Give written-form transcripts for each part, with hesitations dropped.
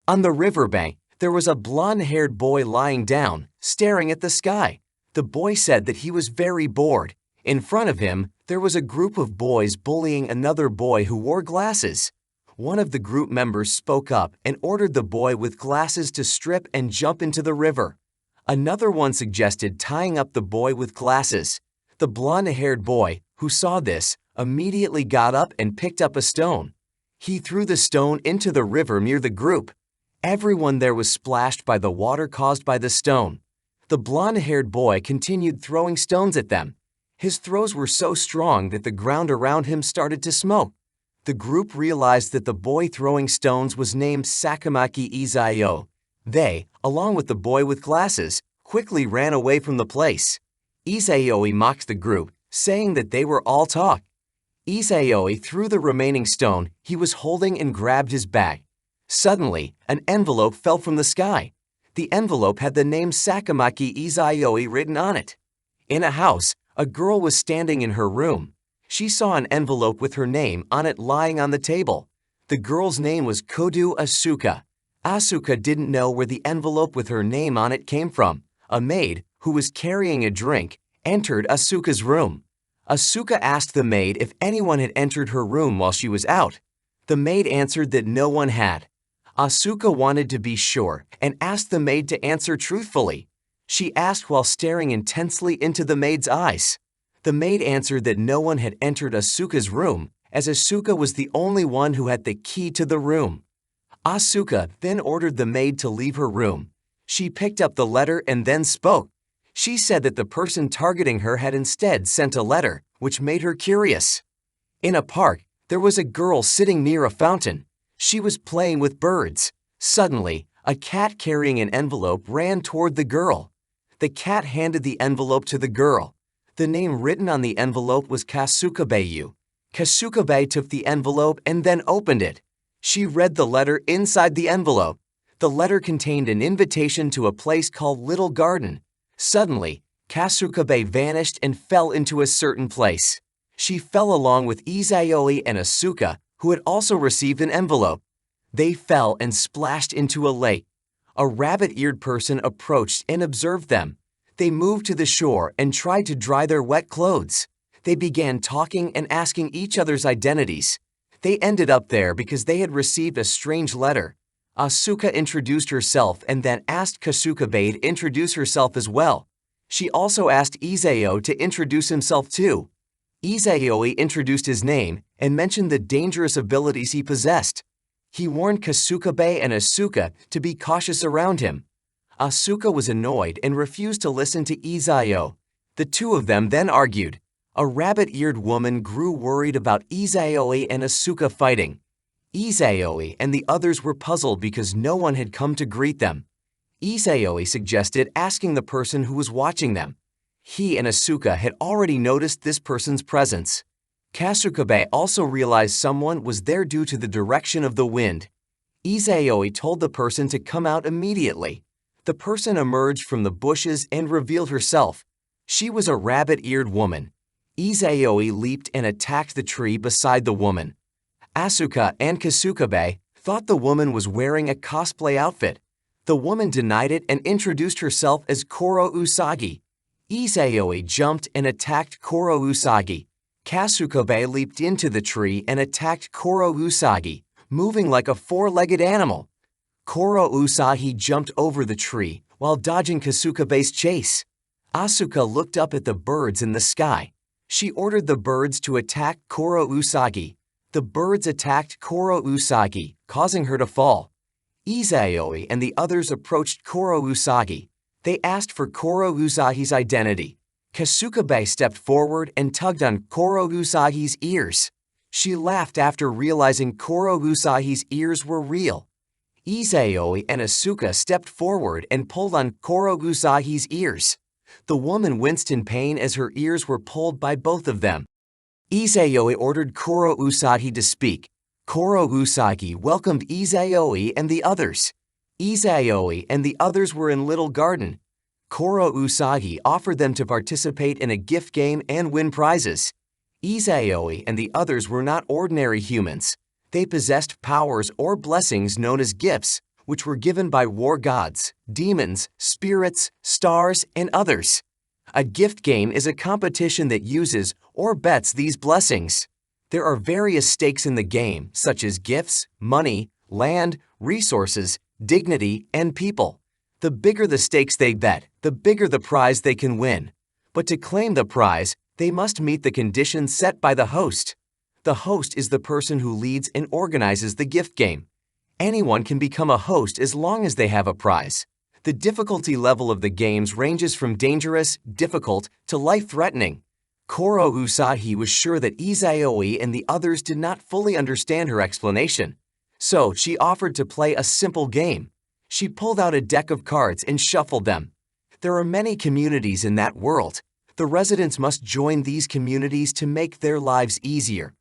On the riverbank, there was a blonde-haired boy lying down, staring at the sky. The boy said that he was very bored. In front of him, there was a group of boys bullying another boy who wore glasses. One of the group members spoke up and ordered the boy with glasses to strip and jump into the river. Another one suggested tying up the boy with glasses. The blonde-haired boy, who saw this, immediately got up and picked up a stone. He threw the stone into the river near the group. Everyone there was splashed by the water caused by the stone. The blonde-haired boy continued throwing stones at them. His throws were so strong that the ground around him started to smoke. The group realized that the boy throwing stones was named Sakamaki Izayo. They, along with the boy with glasses, quickly ran away from the place. Izayoi mocked the group, saying that they were all talk. Izayoi threw the remaining stone he was holding and grabbed his bag. Suddenly, an envelope fell from the sky. The envelope had the name Sakamaki Izayoi written on it. In a house, a girl was standing in her room. She saw an envelope with her name on it lying on the table. The girl's name was Kodu Asuka. Asuka didn't know where the envelope with her name on it came from. A maid, who was carrying a drink, entered Asuka's room. Asuka asked the maid if anyone had entered her room while she was out. The maid answered that no one had. Asuka wanted to be sure and asked the maid to answer truthfully. She asked while staring intensely into the maid's eyes. The maid answered that no one had entered Asuka's room, as Asuka was the only one who had the key to the room. Asuka then ordered the maid to leave her room. She picked up the letter and then spoke. She said that the person targeting her had instead sent a letter, which made her curious. In a park, there was a girl sitting near a fountain. She was playing with birds. Suddenly, a cat carrying an envelope ran toward the girl. The cat handed the envelope to the girl. The name written on the envelope was Kasukabeyu. Kasukabe took the envelope and then opened it. She read the letter inside the envelope. The letter contained an invitation to a place called Little Garden. Suddenly, Kasukabe vanished and fell into a certain place. She fell along with Izayoi and Asuka, who had also received an envelope. They fell and splashed into a lake. A rabbit-eared person approached and observed them. They moved to the shore and tried to dry their wet clothes. They began talking and asking each other's identities. They ended up there because they had received a strange letter. Asuka introduced herself and then asked Kasukabe to introduce herself as well. She also asked Izayo to introduce himself too. Izayoi introduced his name and mentioned the dangerous abilities he possessed. He warned Kasukabe and Asuka to be cautious around him. Asuka was annoyed and refused to listen to Izayo. The two of them then argued. A rabbit-eared woman grew worried about Izayoi and Asuka fighting. Izayoi and the others were puzzled because no one had come to greet them. Izayoi suggested asking the person who was watching them. He and Asuka had already noticed this person's presence. Kasukabe also realized someone was there due to the direction of the wind. Izayoi told the person to come out immediately. The person emerged from the bushes and revealed herself. She was a rabbit-eared woman. Izayoi leaped and attacked the tree beside the woman. Asuka and Kasukabe thought the woman was wearing a cosplay outfit. The woman denied it and introduced herself as Koro Usagi. Izayoi jumped and attacked Koro Usagi. Kasukabe leaped into the tree and attacked Koro Usagi, moving like a four-legged animal. Koro Usagi jumped over the tree while dodging Kasukabe's chase. Asuka looked up at the birds in the sky. She ordered the birds to attack Koro Usagi. The birds attacked Koro Usagi, causing her to fall. Izayoi and the others approached Koro Usagi. They asked for Koro Usagi's identity. Kasukabe stepped forward and tugged on Koro Usagi's ears. She laughed after realizing Koro Usagi's ears were real. Izayoi and Asuka stepped forward and pulled on Koro Usagi's ears. The woman winced in pain as her ears were pulled by both of them. Izayoi ordered Koro Usagi to speak. Koro Usagi welcomed Izayoi and the others. Izayoi and the others were in Little Garden. Koro Usagi offered them to participate in a gift game and win prizes. Izayoi and the others were not ordinary humans. They possessed powers or blessings known as gifts, which were given by war gods, demons, spirits, stars, and others. A gift game is a competition that uses or bets these blessings. There are various stakes in the game, such as gifts, money, land, resources, dignity, and people. The bigger the stakes they bet, the bigger the prize they can win. But to claim the prize, they must meet the conditions set by the host. The host is the person who leads and organizes the gift game. Anyone can become a host as long as they have a prize. The difficulty level of the games ranges from dangerous, difficult, to life-threatening. Kuru Usagi was sure that Izayoi and the others did not fully understand her explanation. So she offered to play a simple game. She pulled out a deck of cards and shuffled them. There are many communities in that world. The residents must join these communities to make their lives easier.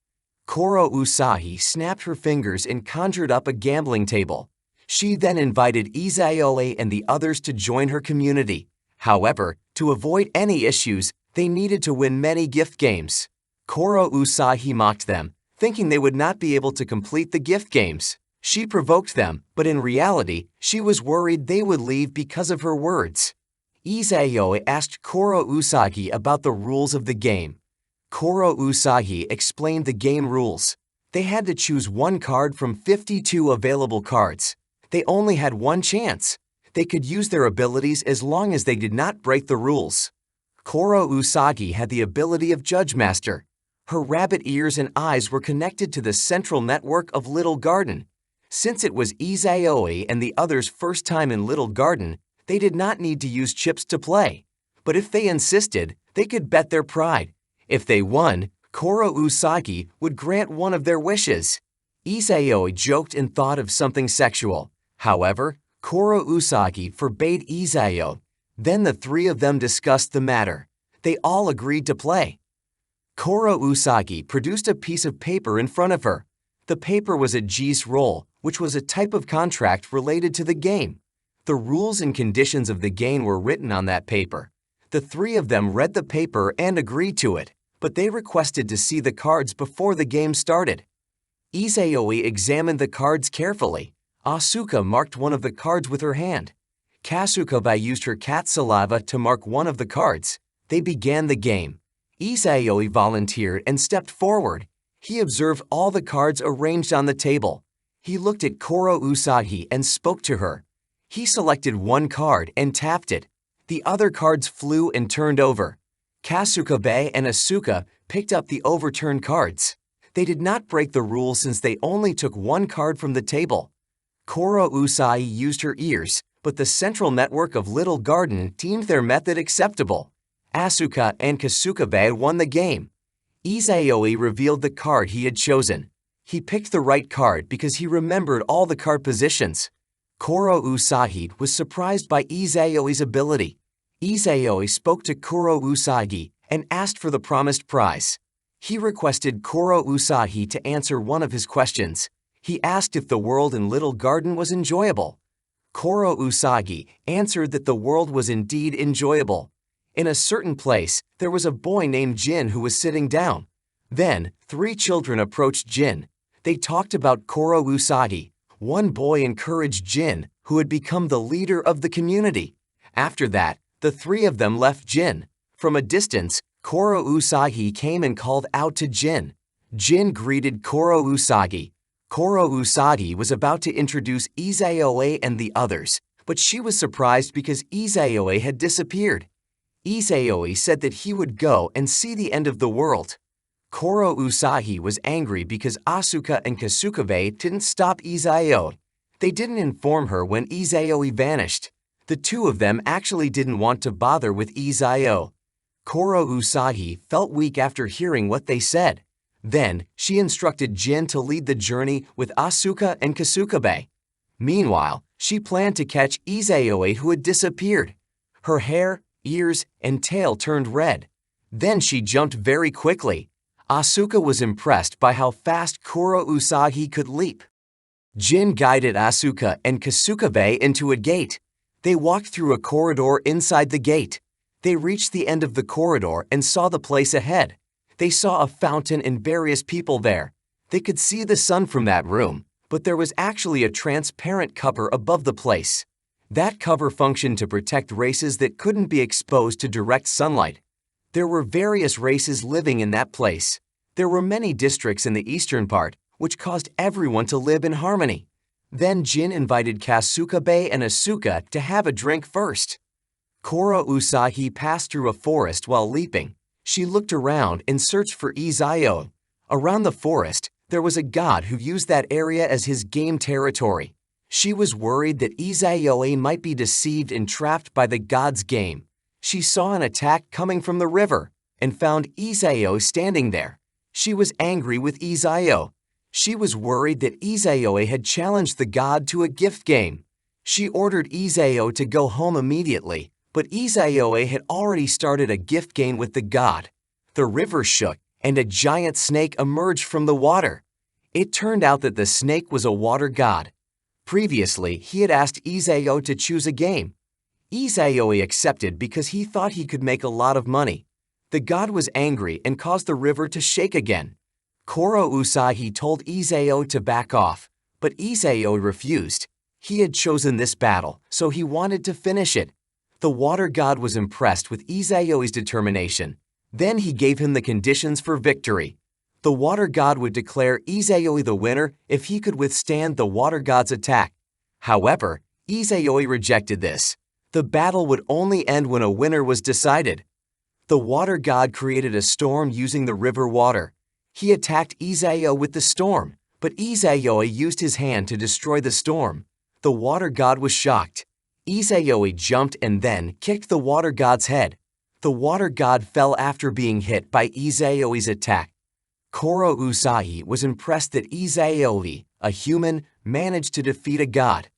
Kuru Usagi snapped her fingers and conjured up a gambling table. She then invited Izayoi and the others to join her community. However, to avoid any issues, they needed to win many gift games. Kuru Usagi mocked them, thinking they would not be able to complete the gift games. She provoked them, but in reality, she was worried they would leave because of her words. Izayoi asked Kuru Usagi about the rules of the game. Kuru Usagi explained the game rules. They had to choose one card from 52 available cards. They only had one chance. They could use their abilities as long as they did not break the rules. Kuru Usagi had the ability of Judge Master. Her rabbit ears and eyes were connected to the central network of Little Garden. Since it was Izayoi and the others' first time in Little Garden, they did not need to use chips to play. But if they insisted, they could bet their pride. If they won, Kuru Usagi would grant one of their wishes. Izayoi joked and thought of something sexual. However, Kuru Usagi forbade Izayoi. Then the three of them discussed the matter. They all agreed to play. Kuru Usagi produced a piece of paper in front of her. The paper was a G's roll, which was a type of contract related to the game. The rules and conditions of the game were written on that paper. The three of them read the paper and agreed to it, but they requested to see the cards before the game started. Izayoi examined the cards carefully. Asuka marked one of the cards with her hand. Kasukabe used her cat saliva to mark one of the cards. They began the game. Izayoi volunteered and stepped forward. He observed all the cards arranged on the table. He looked at Kuru Usagi and spoke to her. He selected one card and tapped it. The other cards flew and turned over. Kasukabe and Asuka picked up the overturned cards. They did not break the rules since they only took one card from the table. Kuru Usagi used her ears, but the central network of Little Garden deemed their method acceptable. Asuka and Kasukabe won the game. Izayoi revealed the card he had chosen. He picked the right card because he remembered all the card positions. Kuru Usagi was surprised by Izayoi's ability. Izayoi spoke to Kuru Usagi and asked for the promised prize. He requested Kuru Usagi to answer one of his questions. He asked if the world in Little Garden was enjoyable. Kuru Usagi answered that the world was indeed enjoyable. In a certain place, there was a boy named Jin who was sitting down. Then, three children approached Jin. They talked about Kuru Usagi. One boy encouraged Jin, who had become the leader of the community. After that, the three of them left Jin. From a distance, Kuru Usagi came and called out to Jin. Jin greeted Kuru Usagi. Kuru Usagi was about to introduce Izayoi and the others, but she was surprised because Izayoi had disappeared. Izayoi said that he would go and see the end of the world. Kuru Usagi was angry because Asuka and Kasukabe didn't stop Izayoi. They didn't inform her when Izayoi vanished. The two of them actually didn't want to bother with Izayoi. Kuru Usagi felt weak after hearing what they said. Then, she instructed Jin to lead the journey with Asuka and Kasukabe. Meanwhile, she planned to catch Izayoi who had disappeared. Her hair, ears, and tail turned red. Then she jumped very quickly. Asuka was impressed by how fast Kuru Usagi could leap. Jin guided Asuka and Kasukabe into a gate. They walked through a corridor inside the gate. They reached the end of the corridor and saw the place ahead. They saw a fountain and various people there. They could see the sun from that room, but there was actually a transparent cover above the place. That cover functioned to protect races that couldn't be exposed to direct sunlight. There were various races living in that place. There were many districts in the eastern part, which caused everyone to live in harmony. Then Jin invited Kasukabe and Asuka to have a drink first. Kuru Sou passed through a forest while leaping. She looked around and searched for Isekai. Around the forest, there was a god who used that area as his game territory. She was worried that Isekai might be deceived and trapped by the god's game. She saw an attack coming from the river and found Isekai standing there. She was angry with Isekai. She was worried that Isekai had challenged the god to a gift game. She ordered Isekai to go home immediately, but Isekai had already started a gift game with the god. The river shook, and a giant snake emerged from the water. It turned out that the snake was a water god. Previously, he had asked Isekai to choose a game. Isekai accepted because he thought he could make a lot of money. The god was angry and caused the river to shake again. Kuru Sou told Isekai to back off, but Isekai refused. He had chosen this battle, so he wanted to finish it. The water god was impressed with Isekai's determination. Then he gave him the conditions for victory. The water god would declare Isekai the winner if he could withstand the water god's attack. However, Isekai rejected this. The battle would only end when a winner was decided. The water god created a storm using the river water. He attacked Isekai with the storm, but Isekai used his hand to destroy the storm. The water god was shocked. Isekai jumped and then kicked the water god's head. The water god fell after being hit by Isekai's attack. Kuru Sou was impressed that Isekai, a human, managed to defeat a god.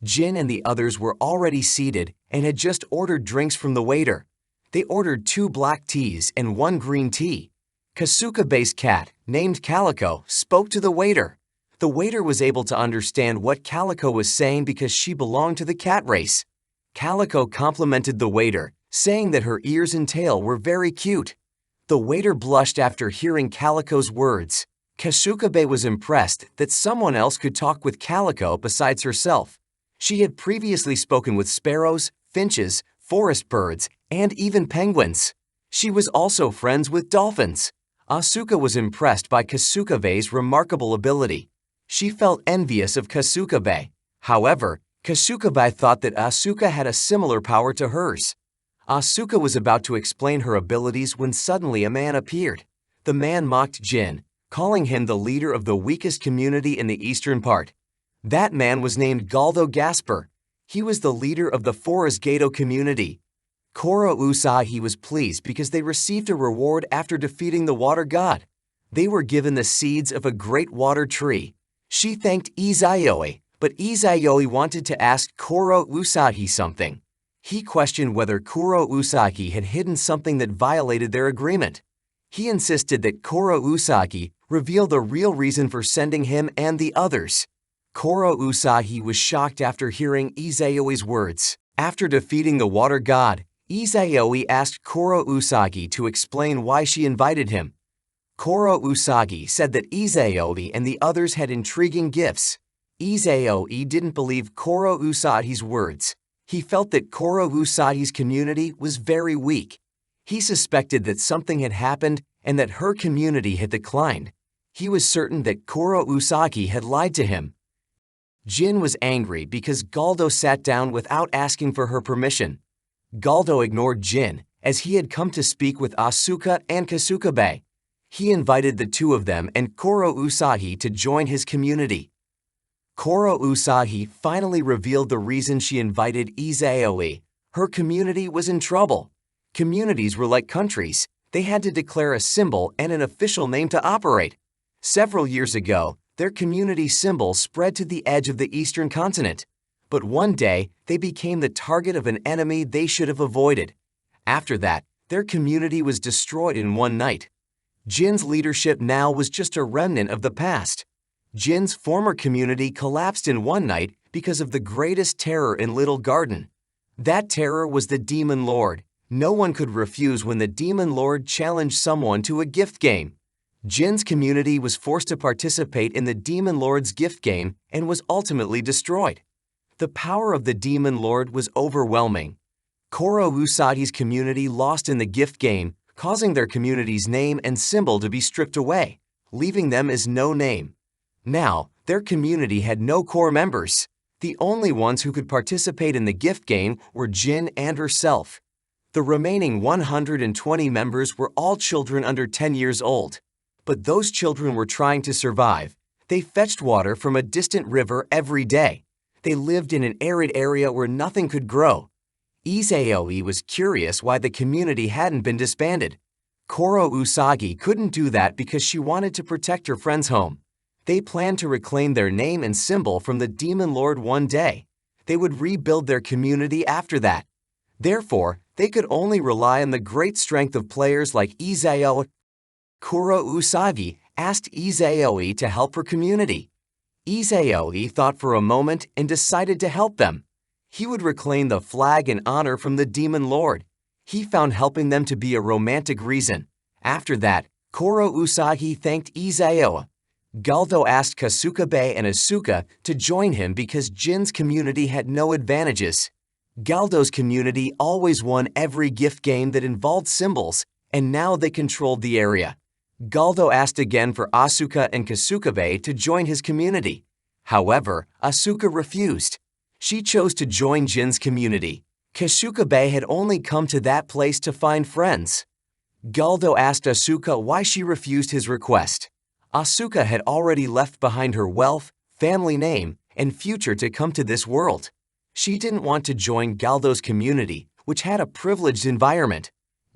Jin and the others were already seated and had just ordered drinks from the waiter. They ordered 2 black teas and 1 green tea. Kasukabe's cat, named Calico, spoke to the waiter. The waiter was able to understand what Calico was saying because she belonged to the cat race. Calico complimented the waiter, saying that her ears and tail were very cute. The waiter blushed after hearing Calico's words. Kasukabe was impressed that someone else could talk with Calico besides herself. She had previously spoken with sparrows, finches, forest birds, and even penguins. She was also friends with dolphins. Asuka was impressed by Kasukabe's remarkable ability. She felt envious of Kasukabe. However, Kasukabe thought that Asuka had a similar power to hers. Asuka was about to explain her abilities when suddenly a man appeared. The man mocked Jin, calling him the leader of the weakest community in the eastern part. That man was named Galdo Gasper. He was the leader of the Forest Gato community. Kuru Sou was pleased because they received a reward after defeating the water god. They were given the seeds of a great water tree. She thanked Isekai, but Isekai wanted to ask Kuru Sou something. He questioned whether Kuru Sou had hidden something that violated their agreement. He insisted that Kuru Sou reveal the real reason for sending him and the others. Kuru Sou was shocked after hearing Isekai's words. After defeating the water god, Isekai asked Kuru Sou to explain why she invited him. Kuru Sou said that Isekai and the others had intriguing gifts. Isekai didn't believe Kuru Sou's words. He felt that Kuru Sou's community was very weak. He suspected that something had happened and that her community had declined. He was certain that Kuru Sou had lied to him. Jin was angry because Galdo sat down without asking for her permission. Galdo ignored Jin, as he had come to speak with Asuka and Kasukabe. He invited the two of them and Kuru Sou to join his community. Kuru Sou finally revealed the reason she invited Isekai. Her community was in trouble. Communities were like countries. They had to declare a symbol and an official name to operate. Several years ago, their community symbol spread to the edge of the eastern continent. But one day, they became the target of an enemy they should have avoided. After that, their community was destroyed in one night. Jin's leadership now was just a remnant of the past. Jin's former community collapsed in one night because of the greatest terror in Little Garden. That terror was the Demon Lord. No one could refuse when the Demon Lord challenged someone to a gift game. Jin's community was forced to participate in the Demon Lord's gift game and was ultimately destroyed. The power of the Demon Lord was overwhelming. Kuru Usagi's community lost in the gift game, causing their community's name and symbol to be stripped away, leaving them as no name. Now, their community had no core members. The only ones who could participate in the gift game were Jin and herself. The remaining 120 members were all children under 10 years old. But those children were trying to survive. They fetched water from a distant river every day. They lived in an arid area where nothing could grow. Isekai was curious why the community hadn't been disbanded. Kuru Usagi couldn't do that because she wanted to protect her friend's home. They planned to reclaim their name and symbol from the Demon Lord one day. They would rebuild their community after that. Therefore, they could only rely on the great strength of players like Isekai. Kuru Usagi asked Isekai to help her community. Isekai thought for a moment and decided to help them. He would reclaim the flag and honor from the Demon Lord. He found helping them to be a romantic reason. After that, Kuru Usagi thanked Isekai. Galdo asked Kasukabe and Asuka to join him because Jin's community had no advantages. Galdo's community always won every gift game that involved symbols, and now they controlled the area. Galdo asked again for Asuka and Kasukabe to join his community. However, Asuka refused. She chose to join Jin's community. Kasukabe had only come to that place to find friends. Galdo asked Asuka why she refused his request. Asuka had already left behind her wealth, family name, and future to come to this world. She didn't want to join Galdo's community, which had a privileged environment.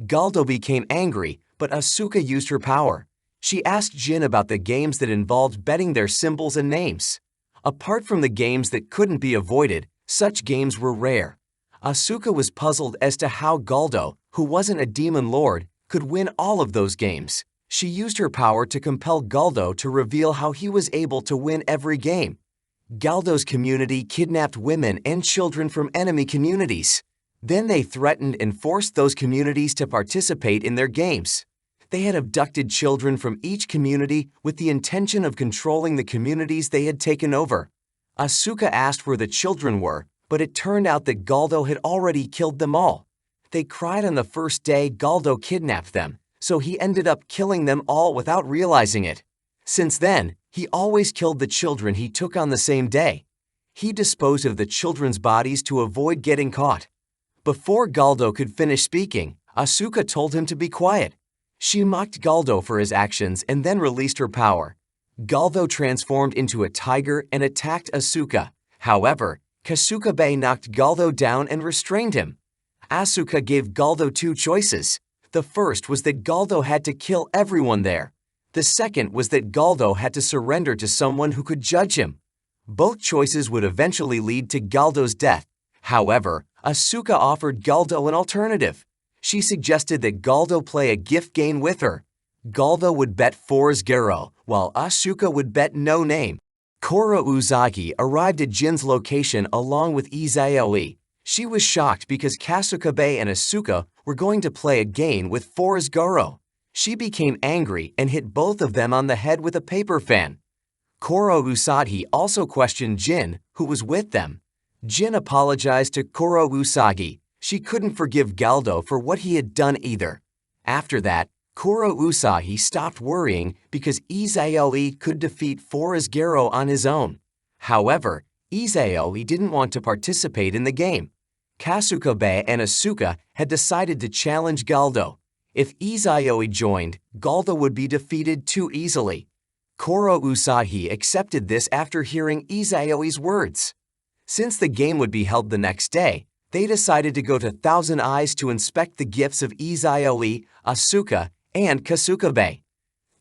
Galdo became angry, but Asuka used her power. She asked Jin about the games that involved betting their symbols and names. Apart from the games that couldn't be avoided, such games were rare. Asuka was puzzled as to how Galdo, who wasn't a demon lord, could win all of those games. She used her power to compel Galdo to reveal how he was able to win every game. Galdo's community kidnapped women and children from enemy communities. Then they threatened and forced those communities to participate in their games. They had abducted children from each community with the intention of controlling the communities they had taken over. Asuka asked where the children were, but it turned out that Galdo had already killed them all. They cried on the first day Galdo kidnapped them, so he ended up killing them all without realizing it. Since then, he always killed the children he took on the same day. He disposed of the children's bodies to avoid getting caught. Before Galdo could finish speaking, Asuka told him to be quiet. She mocked Galdo for his actions and then released her power. Galdo transformed into a tiger and attacked Asuka. However, Kasukabe knocked Galdo down and restrained him. Asuka gave Galdo two choices. The first was that Galdo had to kill everyone there. The second was that Galdo had to surrender to someone who could judge him. Both choices would eventually lead to Galdo's death. However, Asuka offered Galdo an alternative. She suggested that Galdo play a gift game with her. Galdo would bet 4 while Asuka would bet no name. Kuru Usagi arrived at Jin's location along with Isekai. She was shocked because Kasukabe and Asuka were going to play a game with 4. She became angry and hit both of them on the head with a paper fan. Kuru Usagi also questioned Jin, who was with them. Jin apologized to Kuru Usagi. She couldn't forgive Galdo for what he had done either. After that, Kuru Usagi stopped worrying because Isekai could defeat 4 on his own. However, Isekai didn't want to participate in the game. Kasukabe and Asuka had decided to challenge Galdo. If Isekai joined, Galdo would be defeated too easily. Kuru Usagi accepted this after hearing Isekai's words. Since the game would be held the next day, they decided to go to Thousand Eyes to inspect the gifts of Isekai, Asuka, and Kasukabe.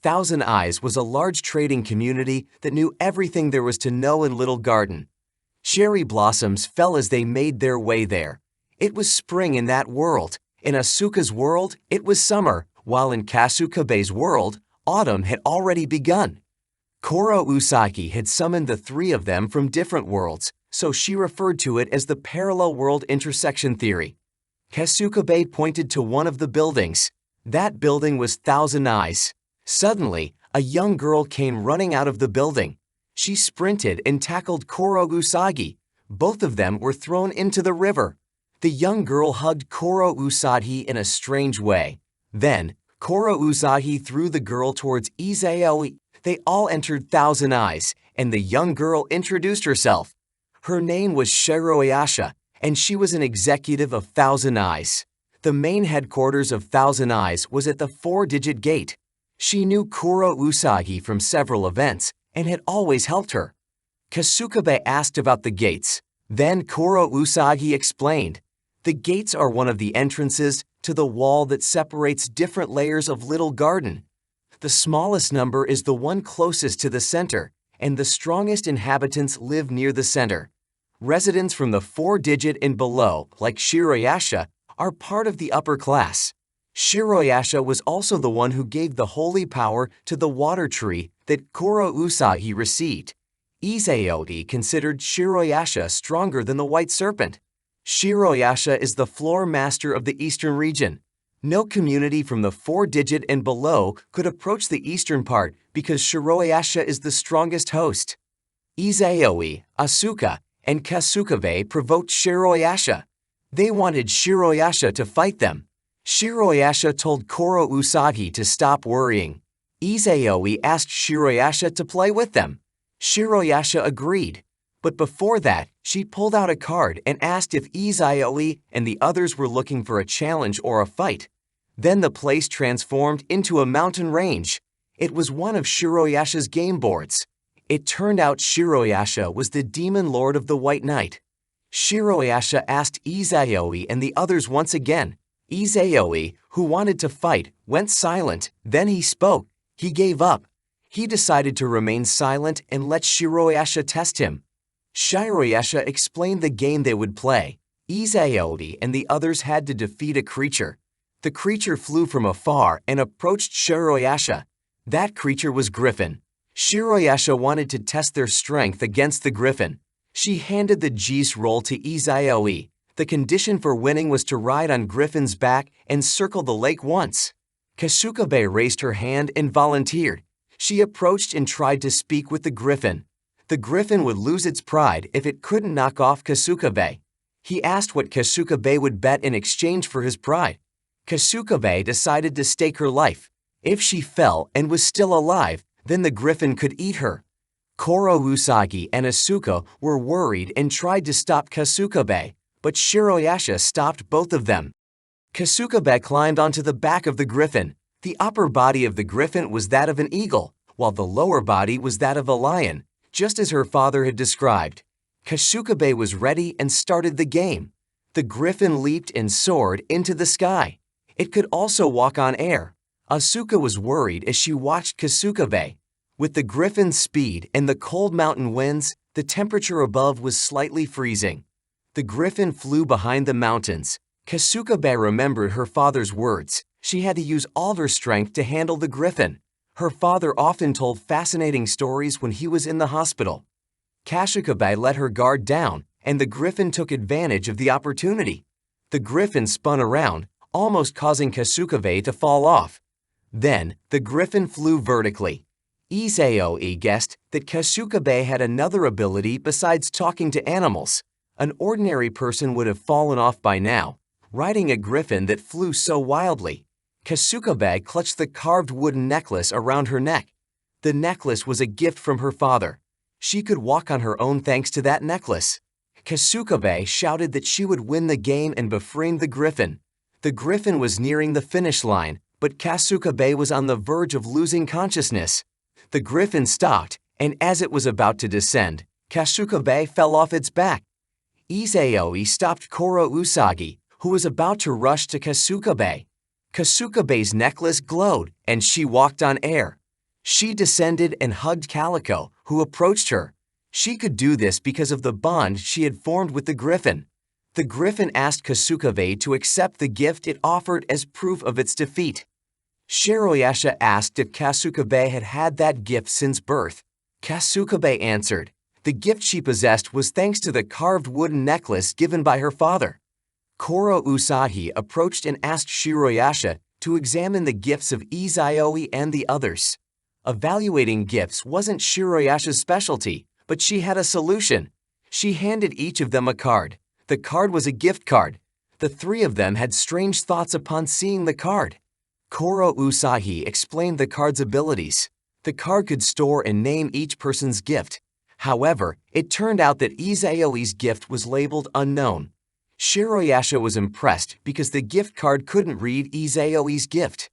Thousand Eyes was a large trading community that knew everything there was to know in Little Garden. Cherry blossoms fell as they made their way there. It was spring in that world. In Asuka's world, it was summer, while in Kasukabe's world, autumn had already begun. Kuru Usagi had summoned the 3 of them from different worlds, so she referred to it as the parallel world intersection theory. Kasukabe pointed to one of the buildings. That building was Thousand Eyes. Suddenly, A young girl came running out of the building. She sprinted and tackled Kuru Usagi. Both of them were thrown into the river. The young girl hugged Kuru Usagi in a strange way. Then, Kuru Usagi threw the girl towards Isekai. They all entered Thousand Eyes, and the young girl introduced herself. Her name was Shiroyasha, and she was an executive of Thousand Eyes. The main headquarters of Thousand Eyes was at the 4-digit gate. She knew Kuru Usagi from several events and had always helped her. Kasukabe asked about the gates. Then Kuru Usagi explained. The gates are one of the entrances to the wall that separates different layers of Little Garden. The smallest number is the one closest to the center, and the strongest inhabitants live near the center. Residents from the 4-digit and below, like Shiroyasha, are part of the upper class. Shiroyasha was also the one who gave the holy power to the water tree that Kuru Usagi received. Isekai considered Shiroyasha stronger than the White Serpent. Shiroyasha is the floor master of the eastern region. No community from the 4-digit and below could approach the eastern part because Shiroyasha is the strongest host. Isekai, Asuka, and Kasukabe provoked Shiroyasha. They wanted Shiroyasha to fight them. Shiroyasha told Kuru Usagi to stop worrying. Isekai asked Shiroyasha to play with them. Shiroyasha agreed. But before that, she pulled out a card and asked if Isekai and the others were looking for a challenge or a fight. Then the place transformed into a mountain range. It was one of Shiroyasha's game boards. It turned out Shiroyasha was the demon lord of the White Knight. Shiroyasha asked Isekai and the others once again. Isekai, who wanted to fight, went silent. Then he spoke. He gave up. He decided to remain silent and let Shiroyasha test him. Shiroyasha explained the game they would play. Isekai and the others had to defeat a creature. The creature flew from afar and approached Shiroyasha. That creature was Griffin. Shiroyasha wanted to test their strength against the Griffin. She handed the Geese roll to Isekai. The condition for winning was to ride on Griffin's back and circle the lake once. Kasukabe raised her hand and volunteered. She approached and tried to speak with the Griffin. The Griffin would lose its pride if it couldn't knock off Kasukabe. He asked what Kasukabe would bet in exchange for his pride. Kasukabe decided to stake her life. If she fell and was still alive, then the Griffin could eat her. Kuru Usagi and Asuka were worried and tried to stop Kasukabe, but Shiroyasha stopped both of them. Kasukabe climbed onto the back of the Griffin. The upper body of the Griffin was that of an eagle, while the lower body was that of a lion, just as her father had described. Kasukabe was ready and started the game. The Griffin leaped and soared into the sky. It could also walk on air. Asuka was worried as she watched Kasukabe. With the Griffin's speed and the cold mountain winds, the temperature above was slightly freezing. The Griffin flew behind the mountains. Kasukabe remembered her father's words. She had to use all of her strength to handle the Griffin. Her father often told fascinating stories when he was in the hospital. Kasukabe let her guard down, and the Griffin took advantage of the opportunity. The Griffin spun around, almost causing Kasukabe to fall off. Then, the Griffin flew vertically. Isekai guessed that Kasukabe had another ability besides talking to animals. An ordinary person would have fallen off by now, riding a Griffin that flew so wildly. Kasukabe clutched the carved wooden necklace around her neck. The necklace was a gift from her father. She could walk on her own thanks to that necklace. Kasukabe shouted that she would win the game and befriend the Griffin. The Griffin was nearing the finish line, but Kasukabe was on the verge of losing consciousness. The Griffin stopped, and as it was about to descend, Kasukabe fell off its back. Isekai stopped Kuru Usagi, who was about to rush to Kasukabe. Kasukabe's necklace glowed, and she walked on air. She descended and hugged Calico, who approached her. She could do this because of the bond she had formed with the Griffin. The Griffin asked Kasukabe to accept the gift it offered as proof of its defeat. Shiroyasha asked if Kasukabe had had that gift since birth. Kasukabe answered. The gift she possessed was thanks to the carved wooden necklace given by her father. Kuru Usagi approached and asked Shiroyasha to examine the gifts of Isekai and the others. Evaluating gifts wasn't Shiroyasha's specialty, but she had a solution. She handed each of them a card. The card was a gift card. The three of them had strange thoughts upon seeing the card. Koro Usahi explained the card's abilities. The card could store and name each person's gift. However, it turned out that Iseoi's gift was labeled unknown. Shiroyasha was impressed because the gift card couldn't read Iseoi's gift.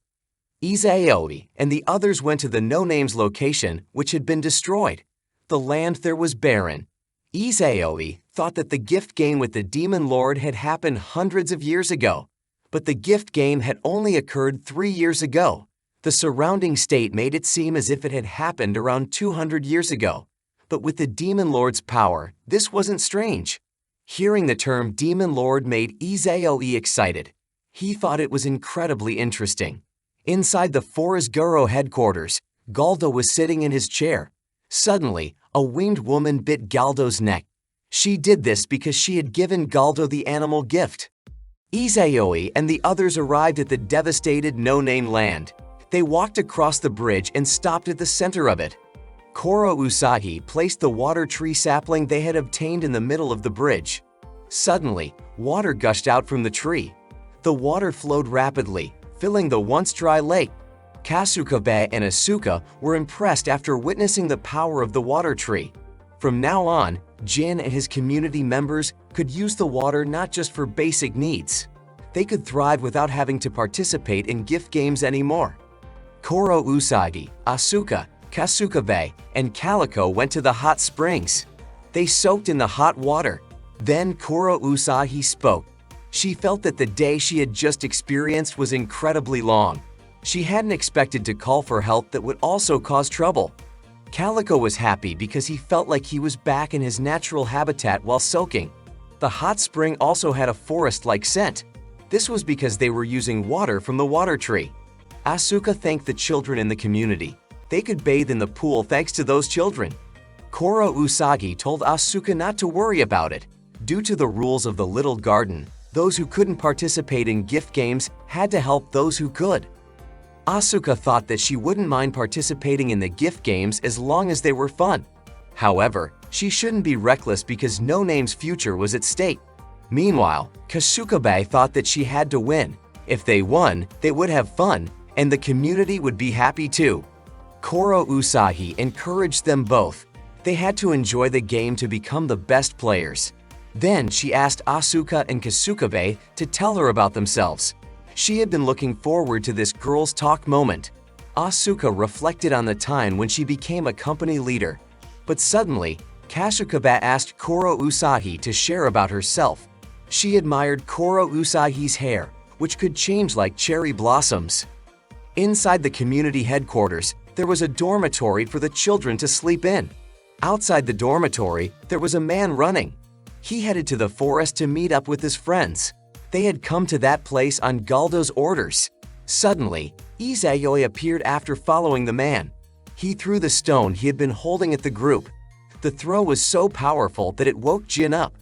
Iseoi and the others went to the no-name's location, which had been destroyed. The land there was barren. Iseoi thought that the gift game with the demon lord had happened hundreds of years ago. But the gift game had only occurred 3 years ago. The surrounding state made it seem as if it had happened around 200 years ago. But with the demon lord's power, this wasn't strange. Hearing the term demon lord made Iseoi excited. He thought it was incredibly interesting. Inside the Forest Guro headquarters, Galdo was sitting in his chair. Suddenly, a winged woman bit Galdo's neck. She did this because she had given Galdo the animal gift. Iseoi and the others arrived at the devastated no-name land. They walked across the bridge and stopped at the center of it. Koro Usahi placed the water tree sapling they had obtained in the middle of the bridge. Suddenly, water gushed out from the tree. The water flowed rapidly, filling the once dry lake. Kasukabe and Asuka were impressed after witnessing the power of the water tree. From now on, Jin and his community members could use the water not just for basic needs. They could thrive without having to participate in gift games anymore. Koro Usagi, Asuka, Kasukabe, and Calico went to the hot springs. They soaked in the hot water. Then Koro Usahi spoke. She felt that the day she had just experienced was incredibly long. She hadn't expected to call for help that would also cause trouble. Calico was happy because he felt like he was back in his natural habitat while soaking. The hot spring also had a forest-like scent. This was because they were using water from the water tree. Asuka thanked the children in the community. They could bathe in the pool thanks to those children. Koro Usagi told Asuka not to worry about it. Due to the rules of the little garden, those who couldn't participate in gift games had to help those who could. Asuka thought that she wouldn't mind participating in the gift games as long as they were fun. However, she shouldn't be reckless because No Name's future was at stake. Meanwhile, Kasukabe thought that she had to win. If they won, they would have fun, and the community would be happy too. Koro Usahi encouraged them both. They had to enjoy the game to become the best players. Then she asked Asuka and Kasukabe to tell her about themselves. She had been looking forward to this girls' talk moment. Asuka reflected on the time when she became a company leader. But suddenly, Kasukabe asked Koro Usahi to share about herself. She admired Koro Usahi's hair, which could change like cherry blossoms. Inside the community headquarters, there was a dormitory for the children to sleep in. Outside the dormitory, there was a man running. He headed to the forest to meet up with his friends. They had come to that place on Galdo's orders. Suddenly, Iseoi appeared after following the man. He threw the stone he had been holding at the group. The throw was so powerful that it woke Jin up.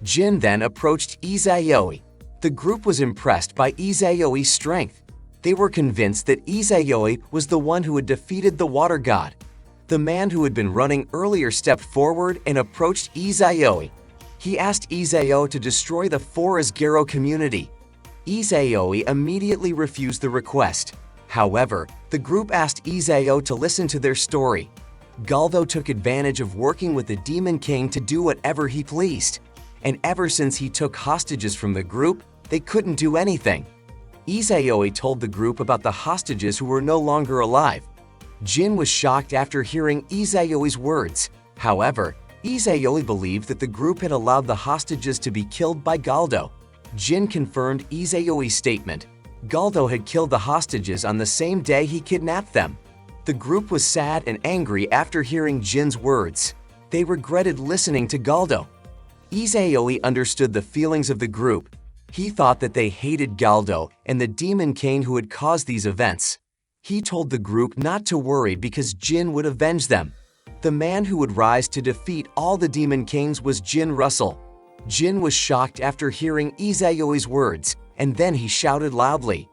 Jin then approached Iseoi. The group was impressed by Iseoi's strength. They were convinced that Iseoi was the one who had defeated the water god. The man who had been running earlier stepped forward and approached Iseoi. He asked Iseo to destroy the Forest Guro community. Iseoi immediately refused the request. However, the group asked Iseo to listen to their story. Galdo took advantage of working with the Demon King to do whatever he pleased. And ever since he took hostages from the group, they couldn't do anything. Iseoi told the group about the hostages who were no longer alive. Jin was shocked after hearing Iseoi's words. However, Iseoi believed that the group had allowed the hostages to be killed by Galdo. Jin confirmed Iseoi's statement. Galdo had killed the hostages on the same day he kidnapped them. The group was sad and angry after hearing Jin's words. They regretted listening to Galdo. Iseoi understood the feelings of the group. He thought that they hated Galdo and the Demon King who had caused these events. He told the group not to worry because Jin would avenge them. The man who would rise to defeat all the Demon Kings was Jin Russell. Jin was shocked after hearing Iseoi's words, and then he shouted loudly.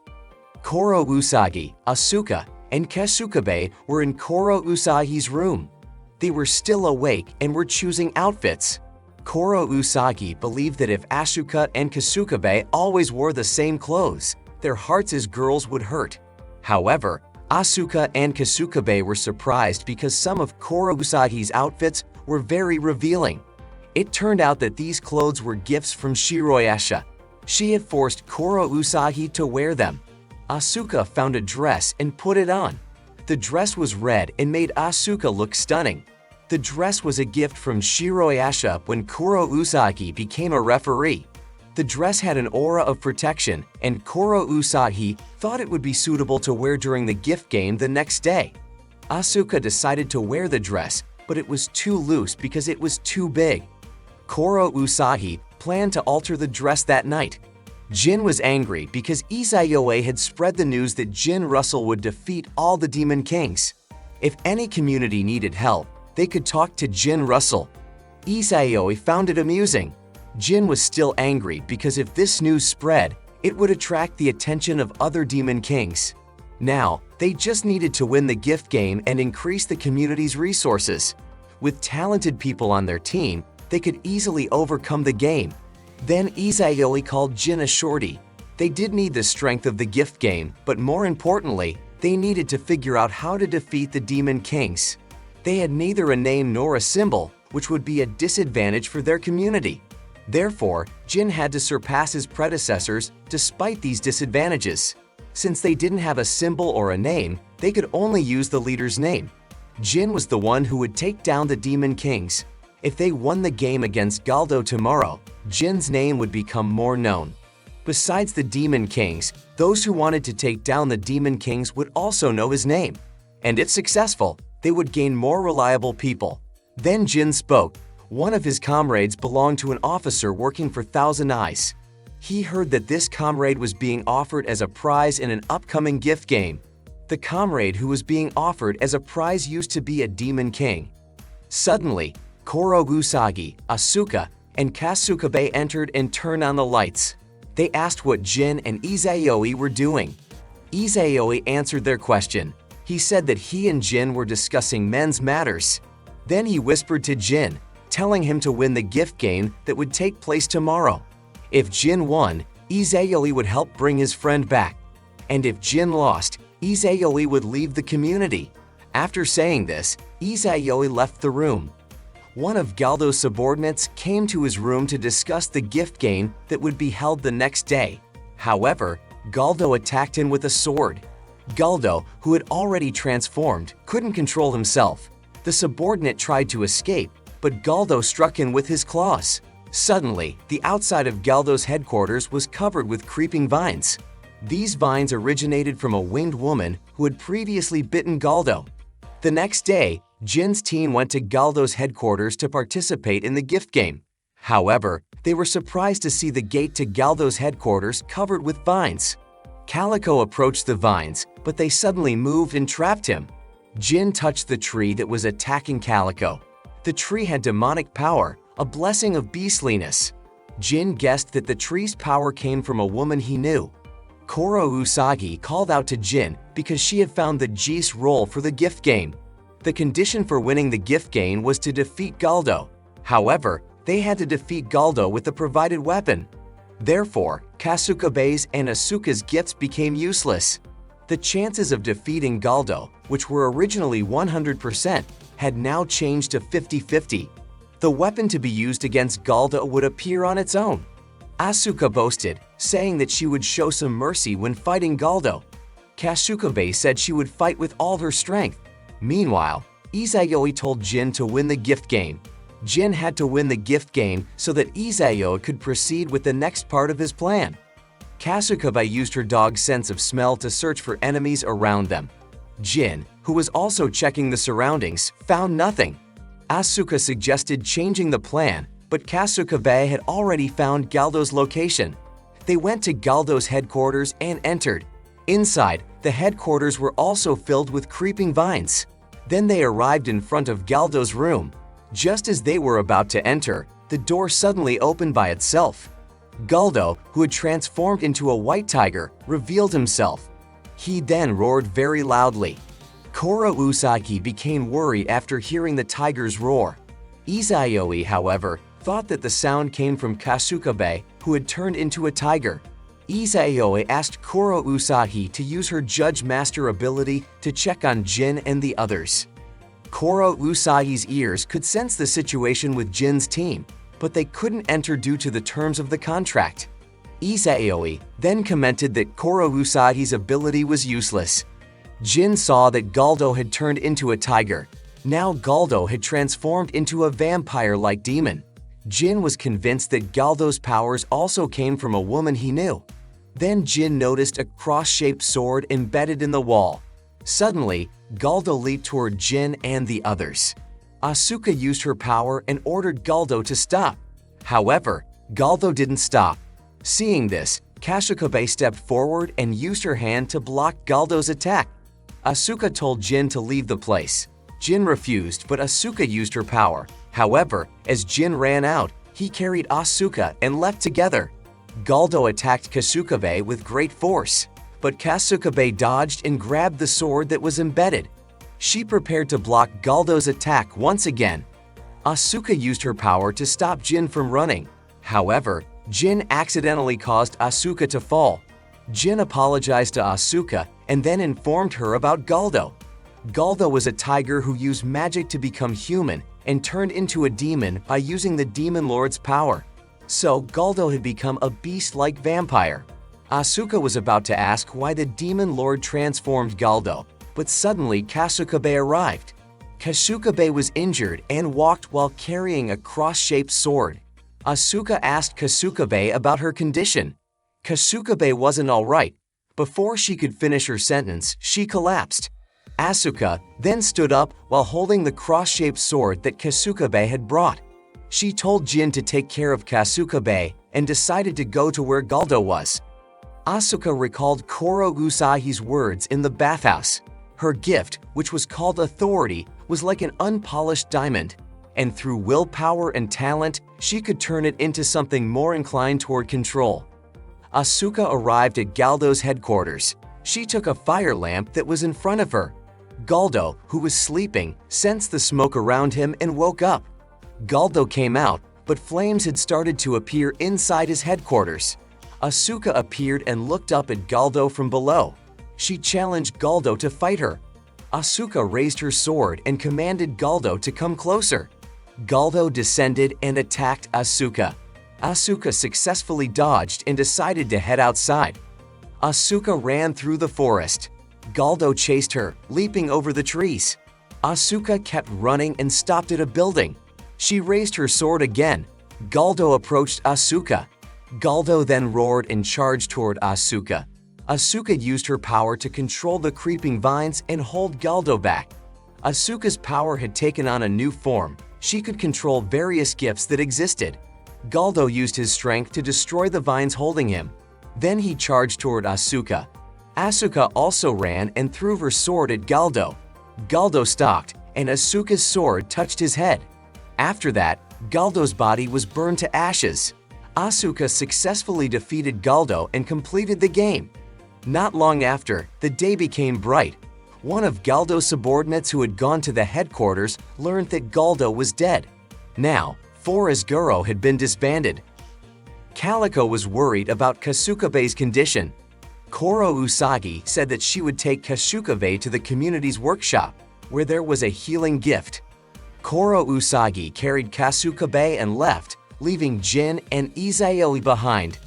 Koro Usagi, Asuka, and Kasukabe were in Koro Usagi's room. They were still awake and were choosing outfits. Koro Usagi believed that if Asuka and Kasukabe always wore the same clothes, their hearts as girls would hurt. However, Asuka and Kasukabe were surprised because some of Koro Usagi's outfits were very revealing. It turned out that these clothes were gifts from Shiroyasha. She had forced Koro Usagi to wear them. Asuka found a dress and put it on. The dress was red and made Asuka look stunning. The dress was a gift from Shiroyasha when Koro Usagi became a referee. The dress had an aura of protection, and Koro Usagi thought it would be suitable to wear during the gift game the next day. Asuka decided to wear the dress, but it was too loose because it was too big. Koro Usagi planned to alter the dress that night. Jin was angry because Izayoi had spread the news that Jin Russell would defeat all the Demon Kings. If any community needed help, they could talk to Jin Russell. Izayoi found it amusing. Jin was still angry because if this news spread, it would attract the attention of other Demon Kings. Now, they just needed to win the gift game and increase the community's resources. With talented people on their team, they could easily overcome the game. Then Izayoi called Jin a shorty. They did need the strength of the gift game, but more importantly, they needed to figure out how to defeat the Demon Kings. They had neither a name nor a symbol, which would be a disadvantage for their community. Therefore, Jin had to surpass his predecessors despite these disadvantages. Since they didn't have a symbol or a name, they could only use the leader's name. Jin was the one who would take down the Demon Kings. If they won the game against Galdo tomorrow, Jin's name would become more known. Besides the Demon Kings, those who wanted to take down the Demon Kings would also know his name. And if successful, they would gain more reliable people. Then Jin spoke. One of his comrades belonged to an officer working for Thousand Eyes. He heard that this comrade was being offered as a prize in an upcoming gift game. The comrade who was being offered as a prize used to be a Demon King. Suddenly, Koro Usagi, Asuka, and Kasukabe entered and turned on the lights. They asked what Jin and Izayoi were doing. Izayoi answered their question. He said that he and Jin were discussing men's matters. Then he whispered to Jin, telling him to win the gift game that would take place tomorrow. If Jin won, Izayoi would help bring his friend back. And if Jin lost, Izayoi would leave the community. After saying this, Izayoi left the room. One of Galdo's subordinates came to his room to discuss the gift game that would be held the next day. However, Galdo attacked him with a sword. Galdo, who had already transformed, couldn't control himself. The subordinate tried to escape, but Galdo struck him with his claws. Suddenly, the outside of Galdo's headquarters was covered with creeping vines. These vines originated from a winged woman who had previously bitten Galdo. The next day, Jin's team went to Galdo's headquarters to participate in the gift game. However, they were surprised to see the gate to Galdo's headquarters covered with vines. Calico approached the vines, but they suddenly moved and trapped him. Jin touched the tree that was attacking Calico. The tree had demonic power, a blessing of beastliness. Jin guessed that the tree's power came from a woman he knew. Koro Usagi called out to Jin because she had found the Jis role for the gift game. The condition for winning the gift game was to defeat Galdo. However, they had to defeat Galdo with the provided weapon. Therefore, Kasukabe's and Asuka's gifts became useless. The chances of defeating Galdo, which were originally 100%, had now changed to 50-50. The weapon to be used against Galdo would appear on its own. Asuka boasted, saying that she would show some mercy when fighting Galdo. Kasukabe said she would fight with all her strength. Meanwhile, Izayoi told Jin to win the gift game. Jin had to win the gift game so that Izayoi could proceed with the next part of his plan. Kasukabe used her dog's sense of smell to search for enemies around them. Jin, who was also checking the surroundings, found nothing. Asuka suggested changing the plan, but Kasukabe had already found Galdo's location. They went to Galdo's headquarters and entered. Inside, the headquarters were also filled with creeping vines. Then they arrived in front of Galdo's room. Just as they were about to enter, the door suddenly opened by itself. Galdo, who had transformed into a white tiger, revealed himself. He then roared very loudly. Kuru Usagi became worried after hearing the tiger's roar. Izayoi, however, thought that the sound came from Kasukabe, who had turned into a tiger. Izayoi asked Kuru Usagi to use her Judge Master ability to check on Jin and the others. Kuru Usagi's ears could sense the situation with Jin's team, but they couldn't enter due to the terms of the contract. Izayoi then commented that Kuru Usagi's ability was useless. Jin saw that Galdo had turned into a tiger. Now Galdo had transformed into a vampire-like demon. Jin was convinced that Galdo's powers also came from a woman he knew. Then Jin noticed a cross-shaped sword embedded in the wall. Suddenly, Galdo leaped toward Jin and the others. Asuka used her power and ordered Galdo to stop. However, Galdo didn't stop. Seeing this, Kasukabe stepped forward and used her hand to block Galdo's attack. Asuka told Jin to leave the place. Jin refused, but Asuka used her power. However, as Jin ran out, he carried Asuka and left together. Galdo attacked Kasukabe with great force, but Kasukabe dodged and grabbed the sword that was embedded. She prepared to block Galdo's attack once again. Asuka used her power to stop Jin from running. However, Jin accidentally caused Asuka to fall. Jin apologized to Asuka and then informed her about Galdo. Galdo was a tiger who used magic to become human and turned into a demon by using the Demon Lord's power. So Galdo had become a beast-like vampire. Asuka was about to ask why the Demon Lord transformed Galdo, but suddenly Kasukabe arrived. Kasukabe was injured and walked while carrying a cross-shaped sword. Asuka asked Kasukabe about her condition. Kasukabe wasn't alright. Before she could finish her sentence, she collapsed. Asuka then stood up while holding the cross-shaped sword that Kasukabe had brought. She told Jin to take care of Kasukabe and decided to go to where Galdo was. Asuka recalled Kuru Usagi's words in the bathhouse. Her gift, which was called authority, was like an unpolished diamond, and through willpower and talent, she could turn it into something more inclined toward control. Asuka arrived at Galdo's headquarters. She took a fire lamp that was in front of her. Galdo, who was sleeping, sensed the smoke around him and woke up. Galdo came out, but flames had started to appear inside his headquarters. Asuka appeared and looked up at Galdo from below. She challenged Galdo to fight her. Asuka raised her sword and commanded Galdo to come closer. Galdo descended and attacked Asuka. Asuka successfully dodged and decided to head outside. Asuka ran through the forest. Galdo chased her, leaping over the trees. Asuka kept running and stopped at a building. She raised her sword again. Galdo approached Asuka. Galdo then roared and charged toward Asuka. Asuka used her power to control the creeping vines and hold Galdo back. Asuka's power had taken on a new form. She could control various gifts that existed. Galdo used his strength to destroy the vines holding him. Then he charged toward Asuka. Asuka also ran and threw her sword at Galdo. Galdo stopped, and Asuka's sword touched his head. After that, Galdo's body was burned to ashes. Asuka successfully defeated Galdo and completed the game. Not long after, the day became bright. One of Galdo's subordinates who had gone to the headquarters learned that Galdo was dead. Now, Forest Guro had been disbanded. Calico was worried about Kasukabe's condition. Kuru Usagi said that she would take Kasukabe to the community's workshop, where there was a healing gift. Kuru Usagi carried Kasukabe and left, leaving Jin and Izayoi behind.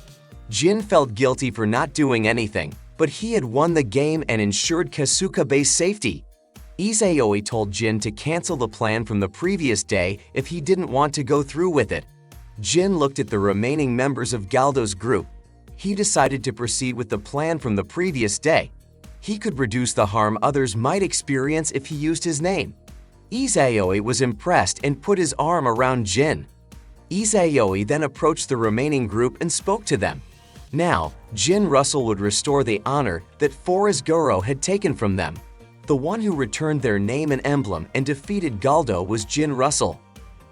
Jin felt guilty for not doing anything, but he had won the game and ensured Kasukabe's safety. Izayoi told Jin to cancel the plan from the previous day if he didn't want to go through with it. Jin looked at the remaining members of Galdo's group. He decided to proceed with the plan from the previous day. He could reduce the harm others might experience if he used his name. Izayoi was impressed and put his arm around Jin. Izayoi then approached the remaining group and spoke to them. Now, Jin Russell would restore the honor that Forest Guro had taken from them. The one who returned their name and emblem and defeated Galdo was Jin Russell.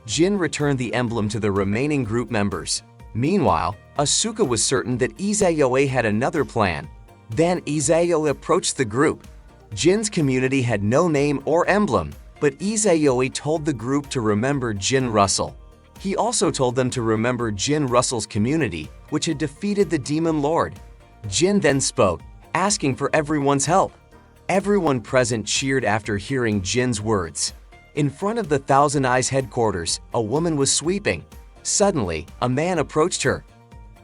Jin returned the emblem to the remaining group members. Meanwhile, Asuka was certain that Izayoi had another plan. Then Izayoi approached the group. Jin's community had no name or emblem, but Izayoi told the group to remember Jin Russell. He also told them to remember Jin Russell's community, which had defeated the Demon Lord. Jin then spoke, asking for everyone's help. Everyone present cheered after hearing Jin's words. In front of the Thousand Eyes headquarters, a woman was sweeping. Suddenly, a man approached her.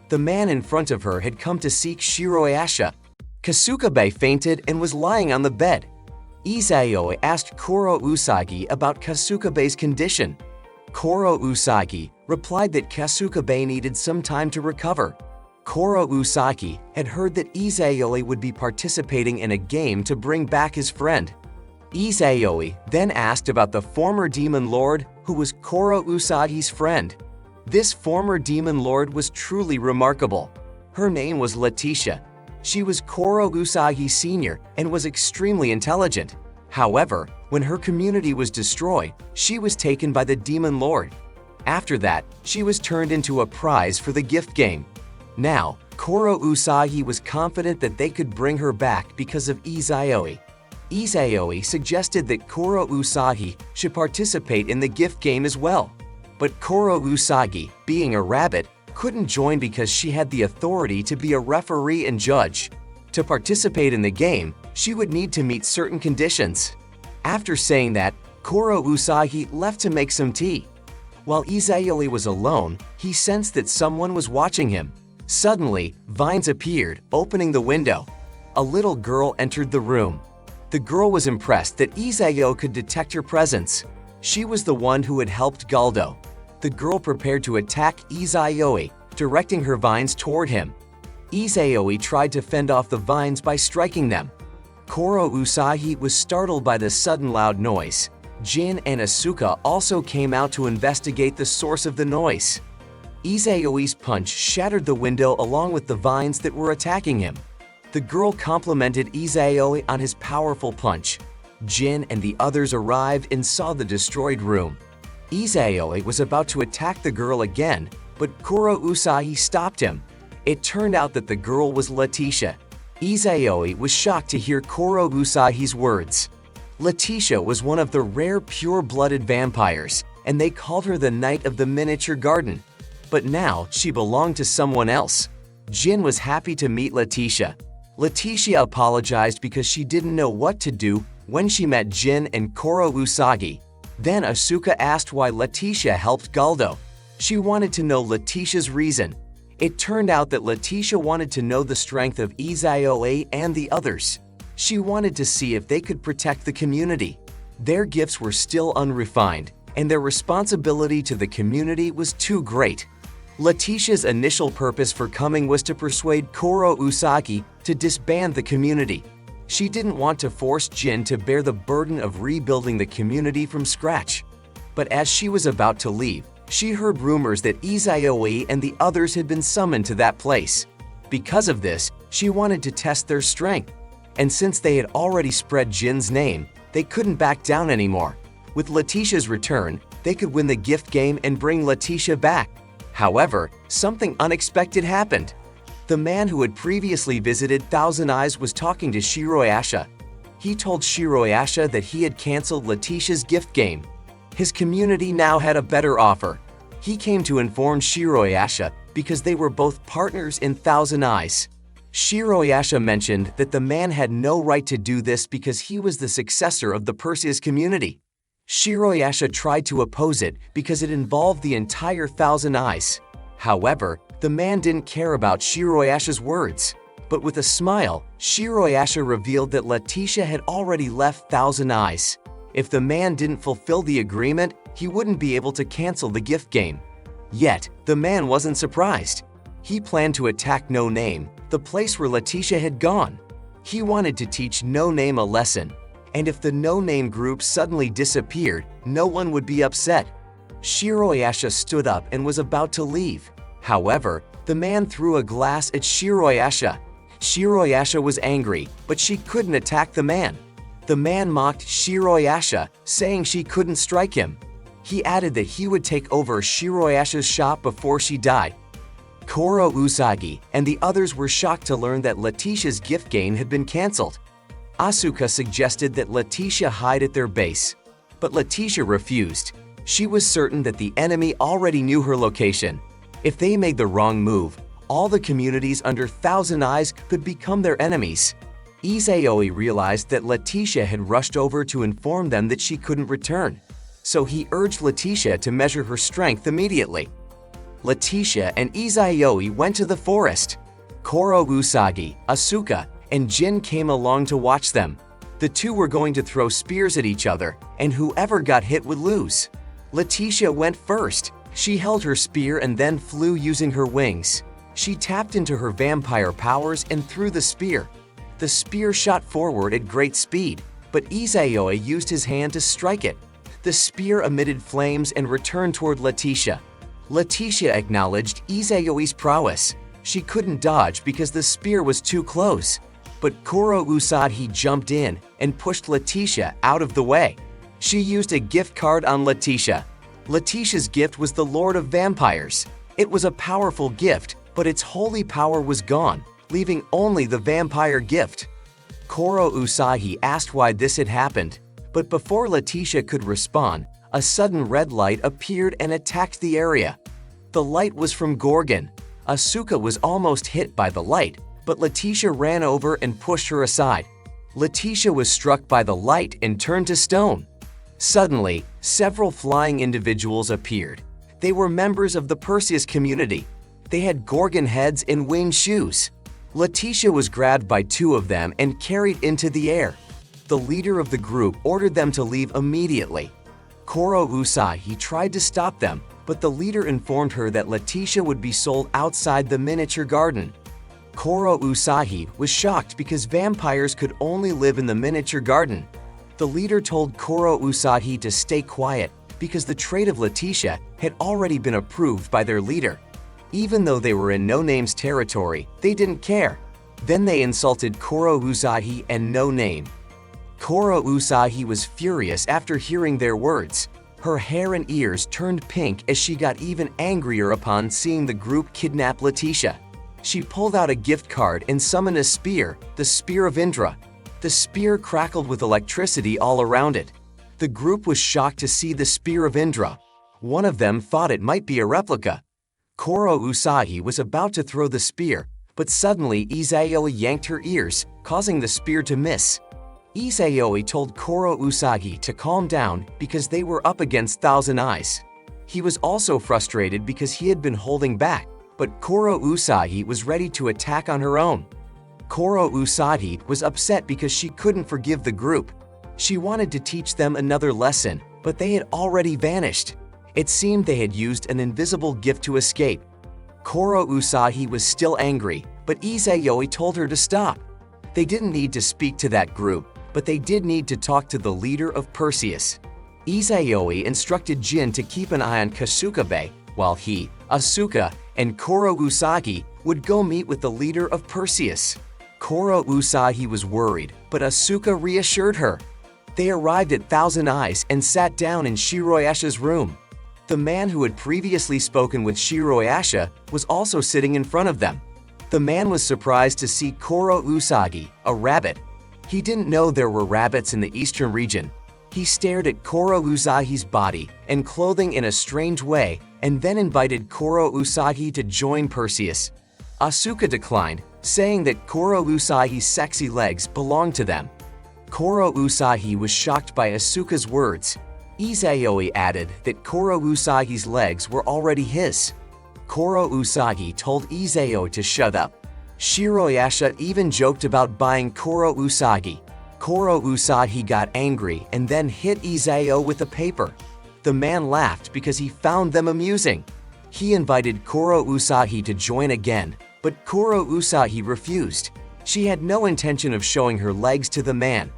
The man in front of her had come to seek Shiroyasha. Kasukabe fainted and was lying on the bed. Izayoi asked Koro Usagi about Kasukabe's condition. Koro Usagi replied that Kasukabe needed some time to recover. Koro Usagi had heard that Izayoi would be participating in a game to bring back his friend. Izayoi then asked about the former Demon Lord who was Koro Usagi's friend. This former Demon Lord was truly remarkable. Her name was Letitia. She was Koro Usagi Sr. and was extremely intelligent. However, when her community was destroyed, she was taken by the Demon Lord. After that, she was turned into a prize for the gift game. Now, Koro Usagi was confident that they could bring her back because of Izayoi. Izayoi suggested that Koro Usagi should participate in the gift game as well. But Koro Usagi, being a rabbit, couldn't join because she had the authority to be a referee and judge. To participate in the game, she would need to meet certain conditions. After saying that, Koro Usagi left to make some tea. While Izayoi was alone, he sensed that someone was watching him. Suddenly, vines appeared, opening the window. A little girl entered the room. The girl was impressed that Izayoi could detect her presence. She was the one who had helped Galdo. The girl prepared to attack Izayoi, directing her vines toward him. Izayoi tried to fend off the vines by striking them. Koro Usagi was startled by the sudden loud noise. Jin and Asuka also came out to investigate the source of the noise. Izayoi's punch shattered the window along with the vines that were attacking him. The girl complimented Izayoi on his powerful punch. Jin and the others arrived and saw the destroyed room. Izayoi was about to attack the girl again, but Koro Usagi stopped him. It turned out that the girl was Letitia. Izayoi was shocked to hear Koro Usagi's words. Letitia was one of the rare pure-blooded vampires, and they called her the Knight of the Miniature Garden. But now she belonged to someone else. Jin was happy to meet Letitia. Letitia apologized because she didn't know what to do when she met Jin and Koro Usagi. Then Asuka asked why Letitia helped Galdo. She wanted to know Letitia's reason. It turned out that Letitia wanted to know the strength of Izayoi and the others. She wanted to see if they could protect the community. Their gifts were still unrefined, and their responsibility to the community was too great. Letitia's initial purpose for coming was to persuade Koro Usagi to disband the community. She didn't want to force Jin to bear the burden of rebuilding the community from scratch. But as she was about to leave, she heard rumors that Izayoi and the others had been summoned to that place. Because of this, she wanted to test their strength. And since they had already spread Jin's name, they couldn't back down anymore. With Letitia's return, they could win the gift game and bring Letitia back. However, something unexpected happened. The man who had previously visited Thousand Eyes was talking to Shiroyasha. He told Shiroyasha that he had canceled Letitia's gift game. His community now had a better offer. He came to inform Shiroyasha because they were both partners in Thousand Eyes. Shiroyasha mentioned that the man had no right to do this because he was the successor of the Perseus community. Shiroyasha tried to oppose it because it involved the entire Thousand Eyes. However, the man didn't care about Shiroyasha's words. But with a smile, Shiroyasha revealed that Letitia had already left Thousand Eyes. If the man didn't fulfill the agreement, he wouldn't be able to cancel the gift game. Yet, the man wasn't surprised. He planned to attack No Name, the place where Letitia had gone. He wanted to teach No Name a lesson. And if the No Name group suddenly disappeared, no one would be upset. Shiroyasha stood up and was about to leave. However, the man threw a glass at Shiroyasha. Shiroyasha was angry, but she couldn't attack the man. The man mocked Shiroyasha, saying she couldn't strike him. He added that he would take over Shiroyasha's shop before she died. Koro Usagi and the others were shocked to learn that Letitia's gift game had been cancelled. Asuka suggested that Letitia hide at their base, but Letitia refused. She was certain that the enemy already knew her location. If they made the wrong move, all the communities under Thousand Eyes could become their enemies. Izayoi realized that Letitia had rushed over to inform them that she couldn't return, so he urged Letitia to measure her strength immediately. Letitia and Izayoi went to the forest. Koro Usagi, Asuka, and Jin came along to watch them. The two were going to throw spears at each other, and whoever got hit would lose. Letitia went first. She held her spear and then flew using her wings. She tapped into her vampire powers and threw the spear. The spear shot forward at great speed, but Izayoi used his hand to strike it. The spear emitted flames and returned toward Letitia. Letitia acknowledged Izayoi's prowess. She couldn't dodge because the spear was too close. But Kuro Usagi jumped in and pushed Letitia out of the way. She used a gift card on Letitia. Letitia's gift was the Lord of Vampires. It was a powerful gift, but its holy power was gone, leaving only the vampire gift. Kuro Usagi asked why this had happened, but before Letitia could respond, a sudden red light appeared and attacked the area. The light was from Gorgon. Asuka was almost hit by the light, but Letitia ran over and pushed her aside. Letitia was struck by the light and turned to stone. Suddenly, several flying individuals appeared. They were members of the Perseus community. They had Gorgon heads and winged shoes. Letitia was grabbed by two of them and carried into the air. The leader of the group ordered them to leave immediately. Koro Usagi tried to stop them, but the leader informed her that Letitia would be sold outside the miniature garden. Koro Usagi was shocked because vampires could only live in the miniature garden. The leader told Koro Usagi to stay quiet because the trade of Letitia had already been approved by their leader. Even though they were in No Name's territory, they didn't care. Then they insulted Koro Usagi and No Name. Koro Usagi was furious after hearing their words. Her hair and ears turned pink as she got even angrier upon seeing the group kidnap Letitia. She pulled out a gift card and summoned a spear, the Spear of Indra. The spear crackled with electricity all around it. The group was shocked to see the Spear of Indra. One of them thought it might be a replica. Koro Usagi was about to throw the spear, but suddenly Izayoi yanked her ears, causing the spear to miss. Izayoi told Koro Usagi to calm down because they were up against Thousand Eyes. He was also frustrated because he had been holding back, but Koro Usagi was ready to attack on her own. Koro Usagi was upset because she couldn't forgive the group. She wanted to teach them another lesson, but they had already vanished. It seemed they had used an invisible gift to escape. Koro Usagi was still angry, but Izayoi told her to stop. They didn't need to speak to that group, but they did need to talk to the leader of Perseus. Izayoi instructed Jin to keep an eye on Kasukabe, while he, Asuka, and Koro Usagi would go meet with the leader of Perseus. Koro Usagi was worried, but Asuka reassured her. They arrived at Thousand Eyes and sat down in Shiroyasha's room. The man who had previously spoken with Shiroyasha was also sitting in front of them. The man was surprised to see Koro Usagi, a rabbit. He didn't know there were rabbits in the eastern region. He stared at Koro Usagi's body and clothing in a strange way and then invited Koro Usagi to join Perseus. Asuka declined, saying that Koro Usagi's sexy legs belonged to them. Koro Usagi was shocked by Asuka's words. Izayoi added that Koro Usagi's legs were already his. Koro Usagi told Izayoi to shut up. Shiroyasha even joked about buying Koro Usagi. Koro Usagi got angry and then hit Izayoi with a paper. The man laughed because he found them amusing. He invited Koro Usagi to join again, but Koro Usagi refused. She had no intention of showing her legs to the man.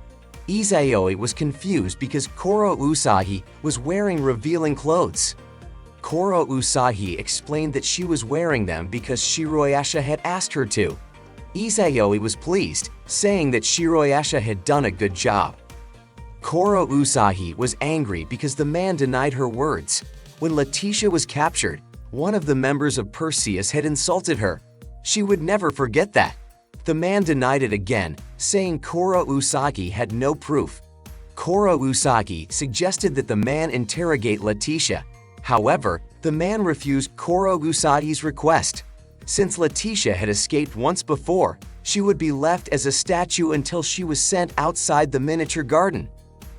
Izayoi was confused because Koro Usagi was wearing revealing clothes. Koro Usagi explained that she was wearing them because Shiroyasha had asked her to. Izayoi was pleased, saying that Shiroyasha had done a good job. Koro Usagi was angry because the man denied her words. When Letitia was captured, one of the members of Perseus had insulted her. She would never forget that. The man denied it again, saying Kuru Usagi had no proof. Kuru Usagi suggested that the man interrogate Letitia. However, the man refused Kuru Usagi's request. Since Letitia had escaped once before, she would be left as a statue until she was sent outside the miniature garden.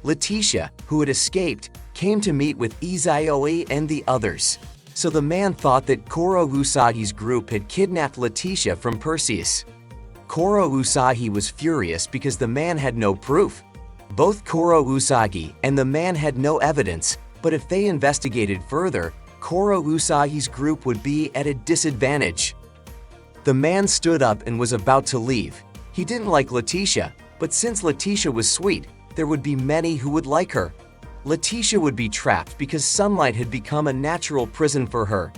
Letitia, who had escaped, came to meet with Izayoi and the others. So the man thought that Kuru Usagi's group had kidnapped Letitia from Perseus. Kuru Usagi was furious because the man had no proof. Both Kuru Usagi and the man had no evidence, but if they investigated further, Kuru Usagi's group would be at a disadvantage. The man stood up and was about to leave. He didn't like Letitia, but since Letitia was sweet, there would be many who would like her. Letitia would be trapped because sunlight had become a natural prison for her.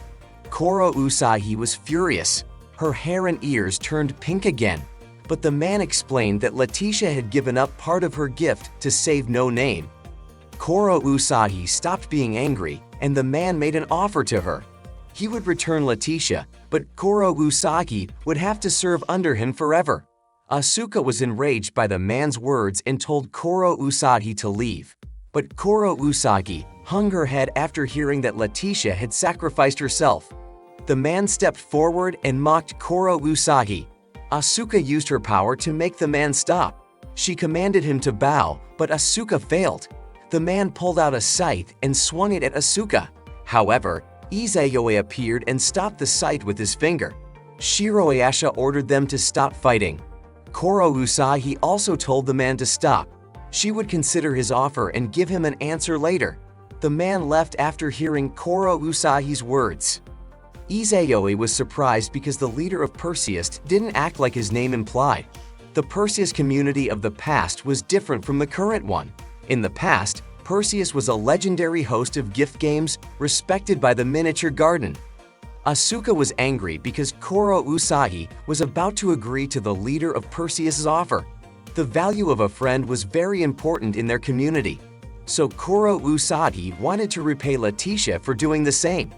Kuru Usagi was furious. Her hair and ears turned pink again. But the man explained that Letitia had given up part of her gift to save no name. Kuru Usagi stopped being angry, and the man made an offer to her. He would return Letitia, but Kuru Usagi would have to serve under him forever. Asuka was enraged by the man's words and told Kuru Usagi to leave. But Kuru Usagi hung her head after hearing that Letitia had sacrificed herself. The man stepped forward and mocked Kuru Usagi. Asuka used her power to make the man stop. She commanded him to bow, but Asuka failed. The man pulled out a scythe and swung it at Asuka. However, Izayoi appeared and stopped the scythe with his finger. Shiroyasha ordered them to stop fighting. Kuru Usagi also told the man to stop. She would consider his offer and give him an answer later. The man left after hearing Kuru Usagi's words. Izayoi was surprised because the leader of Perseus didn't act like his name implied. The Perseus community of the past was different from the current one. In the past, Perseus was a legendary host of gift games respected by the miniature garden. Asuka was angry because Kuru Usagi was about to agree to the leader of Perseus's offer. The value of a friend was very important in their community. So Kuru Usagi wanted to repay Letitia for doing the same.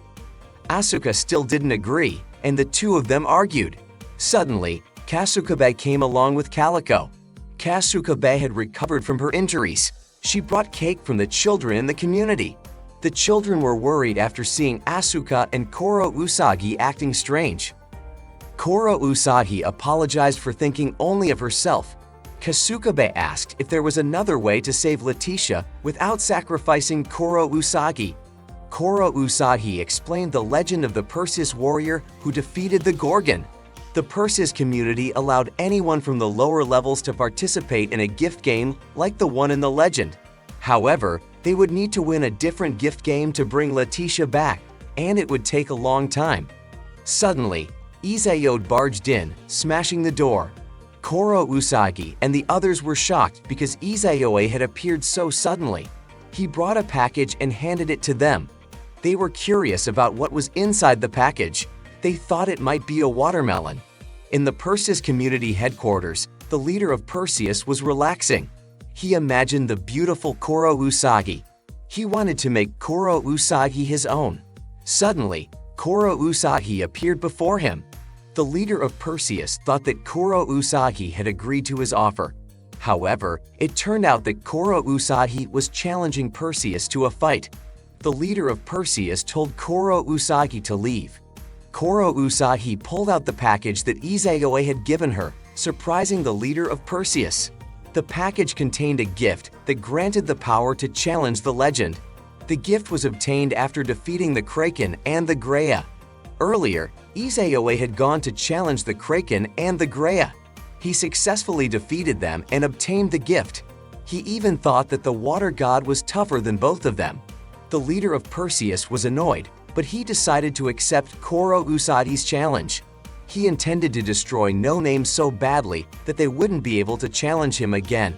Asuka still didn't agree, and the two of them argued. Suddenly, Kasukabe came along with Calico. Kasukabe had recovered from her injuries. She brought cake from the children in the community. The children were worried after seeing Asuka and Kuru Usagi acting strange. Kuru Usagi apologized for thinking only of herself. Kasukabe asked if there was another way to save Letitia without sacrificing Kuru Usagi. Kuru Usagi explained the legend of the Perseus warrior who defeated the Gorgon. The Perseus community allowed anyone from the lower levels to participate in a gift game like the one in the legend. However, they would need to win a different gift game to bring Letitia back, and it would take a long time. Suddenly, Izayoi barged in, smashing the door. Kuru Usagi and the others were shocked because Izayoi had appeared so suddenly. He brought a package and handed it to them. They were curious about what was inside the package. They thought it might be a watermelon. In the Perseus community headquarters, the leader of Perseus was relaxing. He imagined the beautiful Kuru Usagi. He wanted to make Kuru Usagi his own. Suddenly, Kuru Usagi appeared before him. The leader of Perseus thought that Kuru Usagi had agreed to his offer. However, it turned out that Kuru Usagi was challenging Perseus to a fight. The leader of Perseus told Kuru Usagi to leave. Kuru Usagi pulled out the package that Izayoi had given her, surprising the leader of Perseus. The package contained a gift that granted the power to challenge the legend. The gift was obtained after defeating the Kraken and the Greya. Earlier, Izayoi had gone to challenge the Kraken and the Greya. He successfully defeated them and obtained the gift. He even thought that the water god was tougher than both of them. The leader of Perseus was annoyed, but he decided to accept Kuru Usagi's challenge. He intended to destroy No Name so badly that they wouldn't be able to challenge him again.